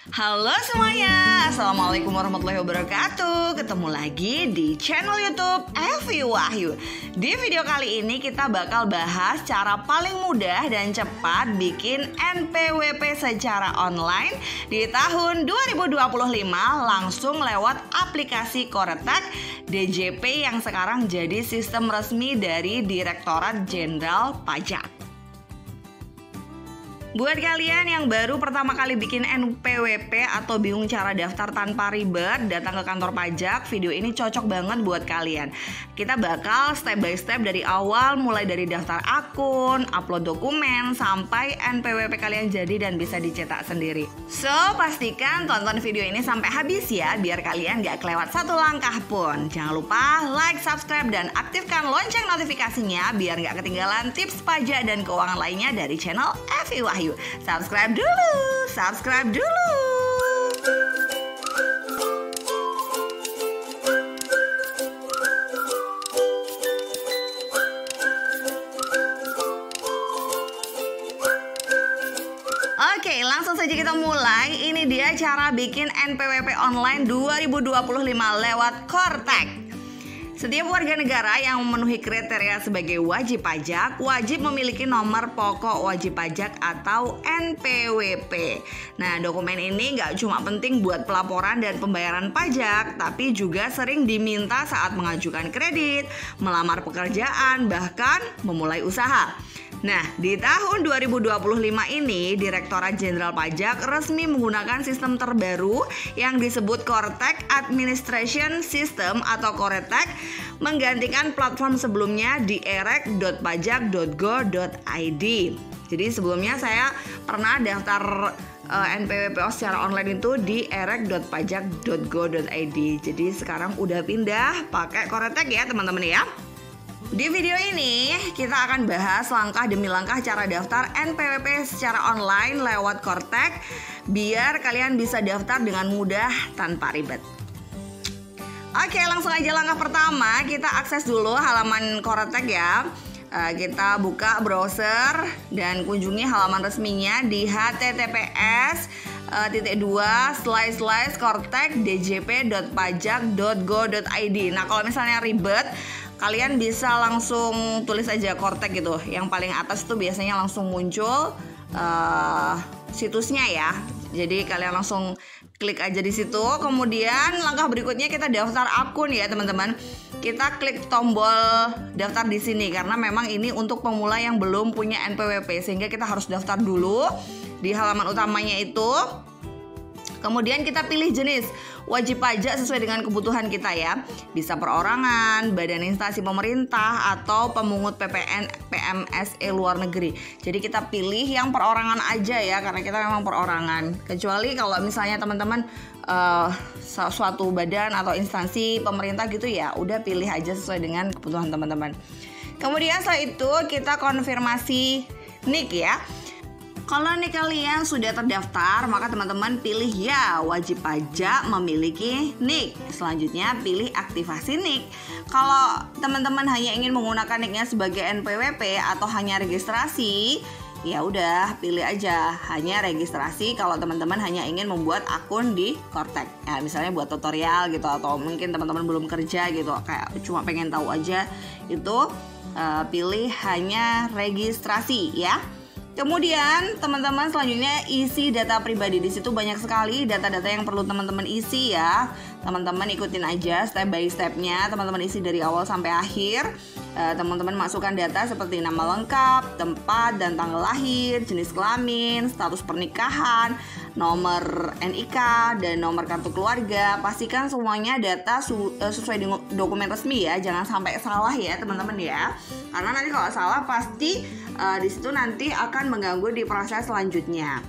Halo semuanya, Assalamualaikum warahmatullahi wabarakatuh. Ketemu lagi di channel YouTube Evi Wahyu. Di video kali ini kita bakal bahas cara paling mudah dan cepat bikin NPWP secara online di tahun 2025 langsung lewat aplikasi Koretek DJP yang sekarang jadi sistem resmi dari Direktorat Jenderal Pajak. Buat kalian yang baru pertama kali bikin NPWP atau bingung cara daftar tanpa ribet, datang ke kantor pajak, video ini cocok banget buat kalian. Kita bakal step by step dari awal, mulai dari daftar akun, upload dokumen, sampai NPWP kalian jadi dan bisa dicetak sendiri. So, pastikan tonton video ini sampai habis ya, biar kalian gak kelewat satu langkah pun. Jangan lupa like, subscribe, dan aktifkan lonceng notifikasinya biar gak ketinggalan tips pajak dan keuangan lainnya dari channel Evi Wahyu. Subscribe dulu. Oke, langsung saja kita mulai. Ini dia cara bikin NPWP online 2025 lewat Koretek. Setiap warga negara yang memenuhi kriteria sebagai wajib pajak wajib memiliki nomor pokok wajib pajak atau NPWP. Nah, dokumen ini nggak cuma penting buat pelaporan dan pembayaran pajak, tapi juga sering diminta saat mengajukan kredit, melamar pekerjaan, bahkan memulai usaha. Nah, di tahun 2025 ini, Direktorat Jenderal Pajak resmi menggunakan sistem terbaru yang disebut Koretek Administration System atau Koretek, menggantikan platform sebelumnya di erek.pajak.go.id. Jadi sebelumnya saya pernah daftar NPWP secara online itu di erek.pajak.go.id. Jadi sekarang udah pindah pakai Koretek ya teman-teman ya. Di video ini kita akan bahas langkah demi langkah cara daftar NPWP secara online lewat Koretek biar kalian bisa daftar dengan mudah tanpa ribet. Oke, langsung aja langkah pertama, kita akses dulu halaman Koretek ya. Kita buka browser dan kunjungi halaman resminya di https://koretek.djp.pajak.go.id. Nah, kalau misalnya ribet, kalian bisa langsung tulis aja Koretek gitu. Yang paling atas itu biasanya langsung muncul situsnya ya. Jadi kalian langsung klik aja di situ. Kemudian langkah berikutnya kita daftar akun ya teman-teman. Kita klik tombol daftar di sini karena memang ini untuk pemula yang belum punya NPWP, sehingga kita harus daftar dulu di halaman utamanya itu. Kemudian kita pilih jenis wajib pajak sesuai dengan kebutuhan kita ya. Bisa perorangan, badan instansi pemerintah, atau pemungut PPN PMSE luar negeri. Jadi kita pilih yang perorangan aja ya, karena kita memang perorangan. Kecuali kalau misalnya teman-teman suatu badan atau instansi pemerintah gitu ya, udah pilih aja sesuai dengan kebutuhan teman-teman. Kemudian setelah itu kita konfirmasi NIK ya. Kalau nih kalian sudah terdaftar, maka teman-teman pilih ya wajib pajak memiliki NIK. Selanjutnya pilih aktivasi NIK. Kalau teman-teman hanya ingin menggunakan NIK-nya sebagai NPWP atau hanya registrasi, ya udah pilih aja hanya registrasi. Kalau teman-teman hanya ingin membuat akun di Koretek, ya misalnya buat tutorial gitu, atau mungkin teman-teman belum kerja gitu, kayak cuma pengen tahu aja, itu pilih hanya registrasi ya. Kemudian teman-teman selanjutnya isi data pribadi. Di situ banyak sekali data-data yang perlu teman-teman isi ya. Teman-teman ikutin aja step by stepnya. Teman-teman isi dari awal sampai akhir. Teman-teman masukkan data seperti nama lengkap, tempat dan tanggal lahir, jenis kelamin, status pernikahan, nomor NIK, dan nomor kartu keluarga. Pastikan semuanya data sesuai dengan dokumen resmi ya. Jangan sampai salah ya teman-teman ya. Karena nanti kalau salah pasti di situ nanti akan mengganggu di proses selanjutnya.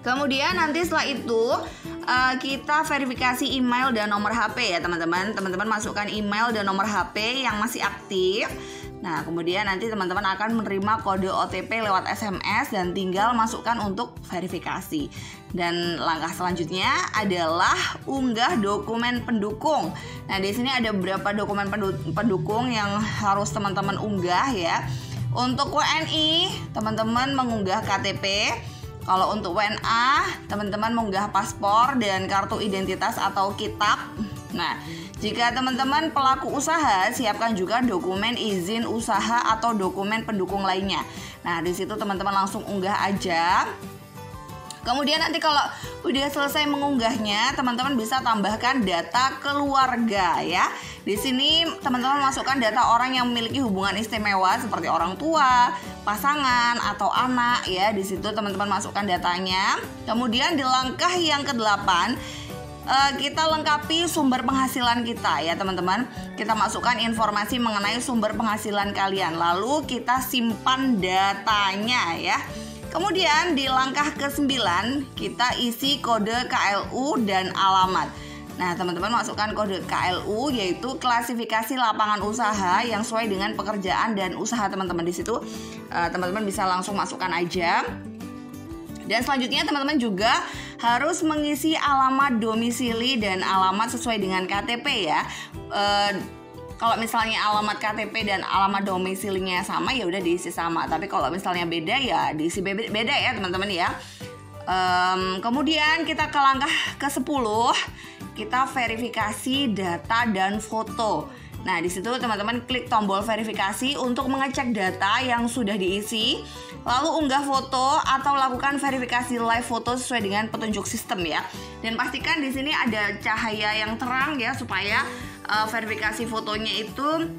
Kemudian nanti setelah itu kita verifikasi email dan nomor HP ya teman-teman. Teman-teman masukkan email dan nomor HP yang masih aktif. Nah, kemudian nanti teman-teman akan menerima kode OTP lewat SMS dan tinggal masukkan untuk verifikasi. Dan langkah selanjutnya adalah unggah dokumen pendukung. Nah, di sini ada beberapa dokumen pendukung yang harus teman-teman unggah ya. Untuk WNI, teman-teman mengunggah KTP. Kalau untuk WNA, teman-teman mengunggah paspor dan kartu identitas atau kitab. Nah, jika teman-teman pelaku usaha, siapkan juga dokumen izin usaha atau dokumen pendukung lainnya. Nah, di situ teman-teman langsung unggah aja. Kemudian nanti kalau udah selesai mengunggahnya, teman-teman bisa tambahkan data keluarga ya. Di sini teman-teman masukkan data orang yang memiliki hubungan istimewa seperti orang tua, pasangan atau anak ya. Di situ teman-teman masukkan datanya. Kemudian di langkah yang ke-8 kita lengkapi sumber penghasilan kita ya teman-teman. Kita masukkan informasi mengenai sumber penghasilan kalian. Lalu kita simpan datanya ya. Kemudian di langkah ke-9 kita isi kode KLU dan alamat. Nah teman-teman masukkan kode KLU yaitu klasifikasi lapangan usaha yang sesuai dengan pekerjaan dan usaha teman-teman. Di situ teman-teman bisa langsung masukkan aja. Dan selanjutnya teman-teman juga harus mengisi alamat domisili dan alamat sesuai dengan KTP ya. Kalau misalnya alamat KTP dan alamat domisilinya sama ya udah diisi sama. Tapi kalau misalnya beda ya diisi beda ya teman-teman ya. Kemudian kita ke langkah ke-10, kita verifikasi data dan foto. Nah, di situ teman-teman klik tombol verifikasi untuk mengecek data yang sudah diisi, lalu unggah foto atau lakukan verifikasi live foto sesuai dengan petunjuk sistem ya. Dan pastikan di sini ada cahaya yang terang ya supaya verifikasi fotonya itu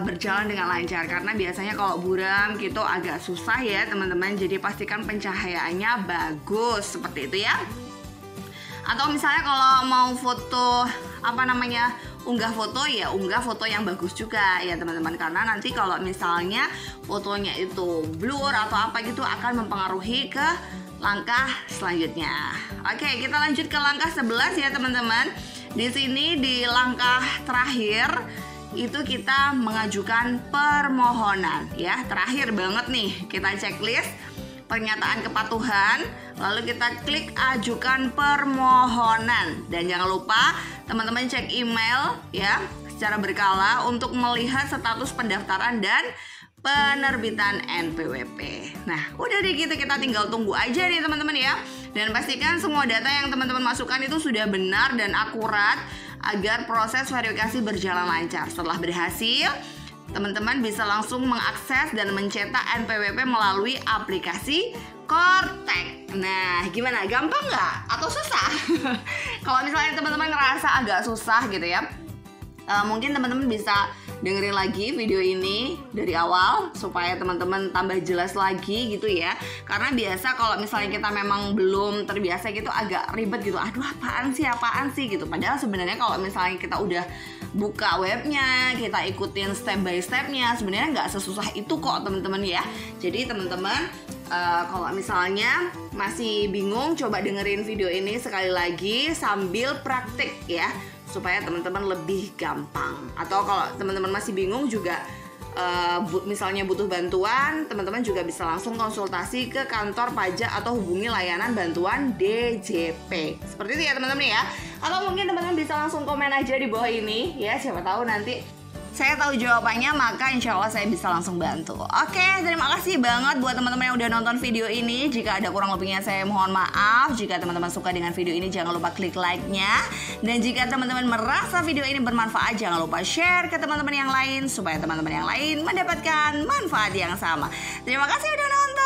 berjalan dengan lancar, karena biasanya kalau buram gitu agak susah ya teman-teman. Jadi pastikan pencahayaannya bagus seperti itu ya. Atau misalnya kalau mau foto unggah foto ya unggah foto yang bagus juga ya teman-teman, karena nanti kalau misalnya fotonya itu blur atau apa gitu akan mempengaruhi ke langkah selanjutnya. Oke, kita lanjut ke langkah 11 ya teman-teman. Di sini di langkah terakhir itu kita mengajukan permohonan ya. Terakhir banget nih, kita checklist pernyataan kepatuhan, lalu kita klik ajukan permohonan. Dan jangan lupa teman-teman cek email ya secara berkala untuk melihat status pendaftaran dan penerbitan NPWP. Nah, udah deh kita tinggal tunggu aja nih teman-teman ya. Dan pastikan semua data yang teman-teman masukkan itu sudah benar dan akurat agar proses verifikasi berjalan lancar. Setelah berhasil, teman-teman bisa langsung mengakses dan mencetak NPWP melalui aplikasi Kortek. Nah, gimana? Gampang nggak? Atau susah? Kalau misalnya teman-teman ngerasa agak susah gitu ya, mungkin teman-teman bisa dengerin lagi video ini dari awal supaya teman-teman tambah jelas lagi gitu ya. Karena biasa kalau misalnya kita memang belum terbiasa gitu agak ribet gitu. Aduh, apaan sih gitu. Padahal sebenarnya kalau misalnya kita udah buka webnya, kita ikutin step by stepnya, sebenarnya nggak sesusah itu kok teman-teman ya. Jadi teman-teman kalau misalnya masih bingung, coba dengerin video ini sekali lagi sambil praktik ya, supaya teman-teman lebih gampang. Atau kalau teman-teman masih bingung juga misalnya butuh bantuan, teman-teman juga bisa langsung konsultasi ke kantor pajak atau hubungi layanan bantuan DJP. Seperti itu ya teman-teman ya. Atau mungkin teman-teman bisa langsung komen aja di bawah ini ya, siapa tahu nanti saya tahu jawabannya, maka insya Allah saya bisa langsung bantu. Oke, terima kasih banget buat teman-teman yang udah nonton video ini. Jika ada kurang lebihnya saya mohon maaf. Jika teman-teman suka dengan video ini, jangan lupa klik like-nya. Dan jika teman-teman merasa video ini bermanfaat, jangan lupa share ke teman-teman yang lain supaya teman-teman yang lain mendapatkan manfaat yang sama. Terima kasih udah nonton.